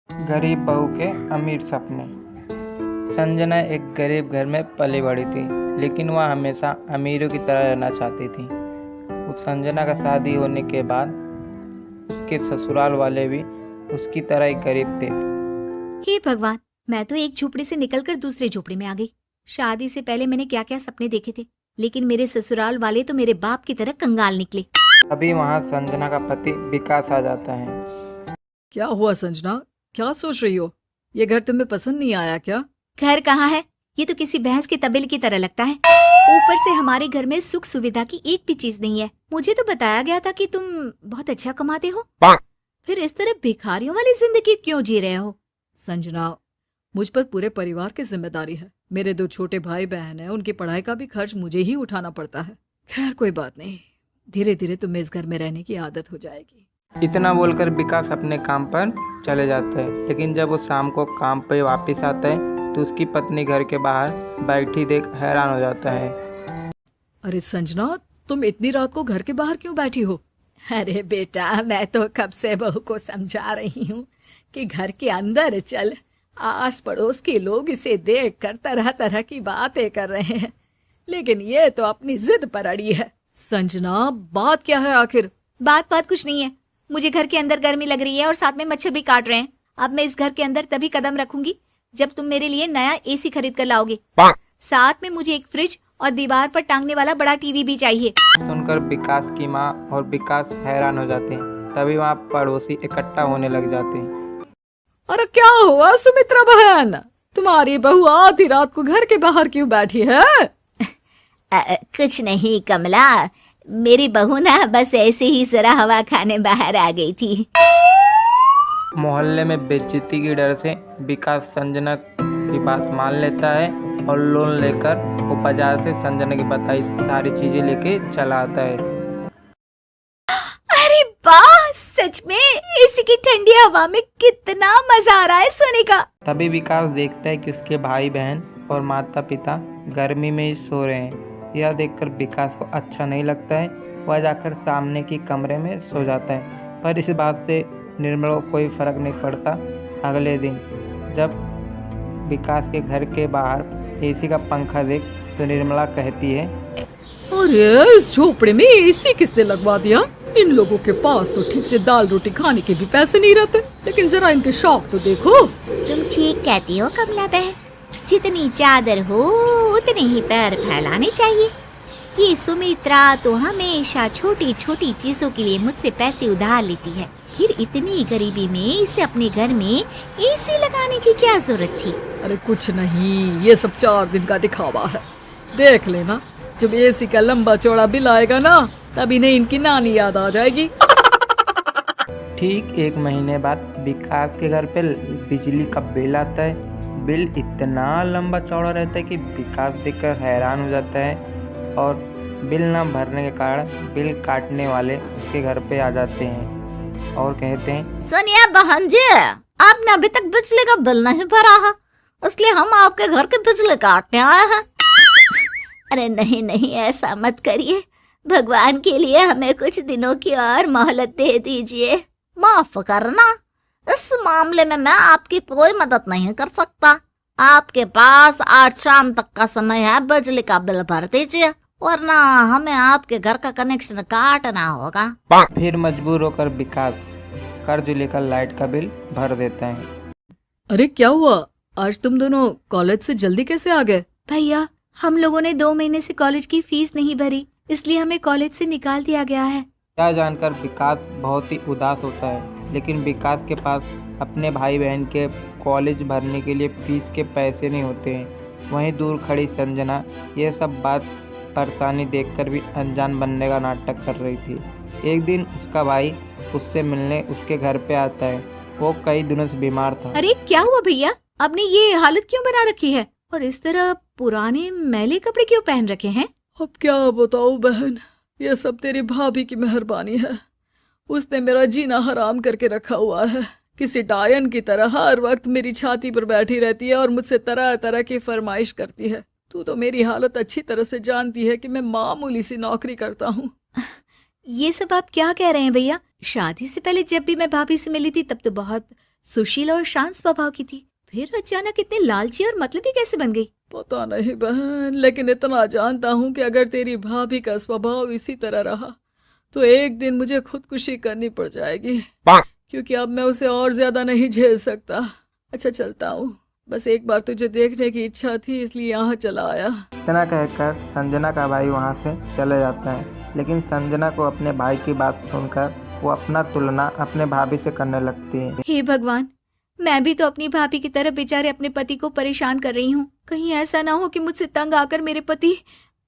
गरीब बहू के अमीर सपने। संजना एक गरीब घर में पली बड़ी थी, लेकिन वह हमेशा अमीरों की तरह रहना चाहती थी। उस संजना का शादी होने के बाद उसके ससुराल वाले भी उसकी तरह ही गरीब थे। हे भगवान, मैं तो एक झोपड़ी से निकलकर दूसरे झोपड़ी में आ गई। शादी से पहले मैंने क्या क्या सपने देखे थे, लेकिन मेरे ससुराल वाले तो मेरे बाप की तरह कंगाल निकले। अभी वहाँ संजना का पति विकास आ जाता है। क्या हुआ संजना, क्या सोच रही हो? ये घर तुम्हें पसंद नहीं आया क्या? घर कहाँ है, ये तो किसी भैंस के तबेले की तरह लगता है। ऊपर से हमारे घर में सुख सुविधा की एक भी चीज नहीं है। मुझे तो बताया गया था कि तुम बहुत अच्छा कमाते हो, फिर इस तरह भिखारियों वाली जिंदगी क्यों जी रहे हो? संजना, मुझ पर पूरे परिवार की जिम्मेदारी है। मेरे 2 छोटे भाई बहन हैं, उनकी पढ़ाई का भी खर्च मुझे ही उठाना पड़ता है। खैर कोई बात नहीं, धीरे धीरे तुम्हें इस घर में रहने की आदत हो जाएगी। इतना बोलकर विकास अपने काम पर चले जाता है, लेकिन जब वो शाम को काम पर वापस आता है तो उसकी पत्नी घर के बाहर बैठी देख हैरान हो जाता है। अरे संजना, तुम इतनी रात को घर के बाहर क्यों बैठी हो? अरे बेटा, मैं तो कब से बहू को समझा रही हूँ कि घर के अंदर चल। आस पड़ोस के लोग इसे देखकर तरह तरह की बातें कर रहे हैं, लेकिन ये तो अपनी जिद पर अड़ी है। संजना, बात क्या है आखिर? बात कुछ नहीं है। मुझे घर के अंदर गर्मी लग रही है और साथ में मच्छर भी काट रहे हैं। अब मैं इस घर के अंदर तभी कदम रखूंगी जब तुम मेरे लिए नया एसी खरीद कर लाओगे। साथ में मुझे एक फ्रिज और दीवार पर टांगने वाला बड़ा टीवी भी चाहिए। सुनकर विकास की माँ और विकास हैरान हो जाते हैं। तभी वहाँ पड़ोसी इकट्ठा होने लग जाते हैं। अरे क्या हुआ सुमित्रा बहन, तुम्हारी बहू आधी रात को घर के बाहर क्यों बैठी है? कुछ नहीं कमला, मेरी बहू ना बस ऐसे ही जरा हवा खाने बाहर आ गई थी। मोहल्ले में बेइज्जती की डर से विकास संजना की बात मान लेता है और लोन लेकर वो बाजार से संजना की बताई सारी चीजें लेके चला आता है। अरे वाह, सच में एसी की ठंडी हवा में कितना मजा आ रहा है सोने का। तभी विकास देखता है कि उसके भाई बहन और माता पिता गर्मी में ही सो रहे हैं। यह देखकर विकास को अच्छा नहीं लगता है। वह जाकर सामने की कमरे में सो जाता है, पर इस बात से निर्मला को कोई फर्क नहीं पड़ता। अगले दिन जब विकास के घर के बाहर एसी का पंखा देख तो निर्मला कहती है, अरे इस झोपड़े में एसी किसने लगवा दिया? इन लोगों के पास तो ठीक से दाल रोटी खाने के भी पैसे नहीं रहते, लेकिन जरा इनके शौक तो देखो। तुम ठीक कहती हो कमला बहन, जितनी चादर हो उतने ही पैर फैलाने चाहिए। ये सुमित्रा तो हमेशा छोटी छोटी चीजों के लिए मुझसे पैसे उधार लेती है, फिर इतनी गरीबी में इसे अपने घर में एसी लगाने की क्या जरूरत थी? अरे कुछ नहीं, ये सब 4 दिन का दिखावा है। देख लेना, जब एसी का लंबा चौड़ा बिल आएगा ना, तभी नहीं इनकी नानी याद आ जाएगी। ठीक 1 महीने बाद विकास के घर पे बिजली का बिल आता है। बिल इतना लंबा चौड़ा रहता है कि विकास देखकर हैरान हो जाता है और बिल न भरने के कारण बिल काटने वाले उसके घर पे आ जाते हैं और कहते हैं, सोनिया बहन जी, आपने अभी तक बिजली का बिल नहीं भरा है, इसलिए हम आपके घर के बिजली काटने आए हैं। अरे नहीं नहीं, ऐसा मत करिए, भगवान के लिए हमें कुछ दिनों की और मोहलत दे दीजिए। माफ करना, इस मामले में मैं आपकी कोई मदद नहीं कर सकता। आपके पास आज शाम तक का समय है, बिजली का बिल भर दीजिए, वरना हमें आपके घर का कनेक्शन काटना होगा। फिर मजबूर होकर विकास कर्ज लेकर लाइट का बिल भर देता है। अरे क्या हुआ, आज तुम दोनों कॉलेज से जल्दी कैसे आ गए? भैया, हम लोगों ने 2 महीने से कॉलेज की फीस नहीं भरी, इसलिए हमें कॉलेज से निकाल दिया गया है। यह जानकर विकास बहुत ही उदास होता है, लेकिन विकास के पास अपने भाई बहन के कॉलेज भरने के लिए फीस के पैसे नहीं होते हैं। वहीं दूर खड़ी संजना ये सब बात परेशानी देखकर भी अनजान बनने का नाटक कर रही थी। एक दिन उसका भाई उससे मिलने उसके घर पे आता है। वो कई दिनों से बीमार था। अरे क्या हुआ भैया, आपने ये हालत क्यों बना रखी है और इस तरह पुराने मैले कपड़े क्यों पहन रखे हैं? अब क्या बताऊं बहन, ये सब तेरी भाभी की मेहरबानी है। उसने मेरा जीना हराम करके रखा हुआ है। किसी डायन की तरह हर वक्त मेरी छाती पर बैठी रहती है और मुझसे तरह तरह की फरमाइश करती है। तू तो मेरी हालत अच्छी तरह से जानती है कि मैं मामूली सी नौकरी करता हूँ। ये सब आप क्या कह रहे हैं भैया? शादी से पहले जब भी मैं भाभी से मिली थी तब तो बहुत सुशील और शांत स्वभाव की थी, फिर अचानक इतनी लालची और मतलबी कैसे बन गई? पता नहीं बहन, लेकिन इतना जानता हूँ कि अगर तेरी भाभी का स्वभाव इसी तरह रहा तो एक दिन मुझे खुदकुशी करनी पड़ जाएगी, क्योंकि अब मैं उसे और ज्यादा नहीं झेल सकता। अच्छा चलता हूँ, बस एक बार तुझे देखने की इच्छा थी इसलिए यहाँ चला आया। इतना कहकर संजना का भाई वहाँ से चले जाता है, लेकिन संजना को अपने भाई की बात सुनकर वो अपना तुलना अपने भाभी से करने लगती है। हे भगवान, मैं भी तो अपनी भाभी की तरह बेचारे अपने पति को परेशान कर रही हूँ। कहीं ऐसा ना हो कि मुझसे तंग आकर मेरे पति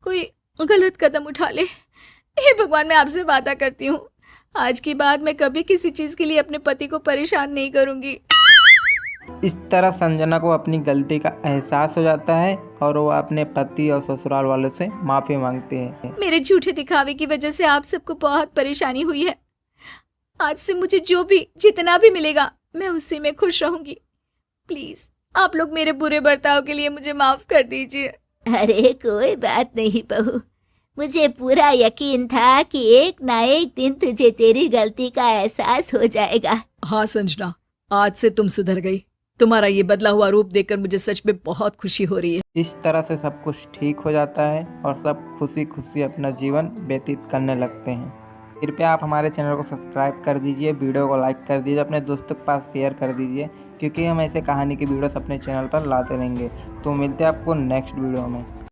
कोई गलत कदम उठा ले। हे भगवान, मैं आपसे वादा करती हूँ आज के बाद मैं कभी किसी चीज के लिए अपने पति को परेशान नहीं करूंगी। इस तरह संजना को अपनी गलती का एहसास हो जाता है और वो अपने पति और ससुराल वालों से माफ़ी मांगती है। मेरे झूठे दिखावे की वजह से आप सबको बहुत परेशानी हुई है। आज से मुझे जो भी जितना भी मिलेगा मैं उसी में खुश रहूंगी। प्लीज आप लोग मेरे बुरे बर्ताव के लिए मुझे माफ कर दीजिए। अरे कोई बात नहीं बहू, मुझे पूरा यकीन था कि एक ना एक दिन तुझे तेरी गलती का एहसास हो जाएगा। हाँ संजना, आज से तुम सुधर गई। तुम्हारा ये बदला हुआ रूप देखकर मुझे सच में बहुत खुशी हो रही है। इस तरह से सब कुछ ठीक हो जाता है और सब खुशी खुशी अपना जीवन व्यतीत करने लगते हैं। कृपया आप हमारे चैनल को सब्सक्राइब कर दीजिए, वीडियो को लाइक कर दीजिए, अपने दोस्तों के पास शेयर कर दीजिए, क्योंकि हम ऐसे कहानी की वीडियोस अपने चैनल पर लाते रहेंगे। तो मिलते हैं आपको नेक्स्ट वीडियो में।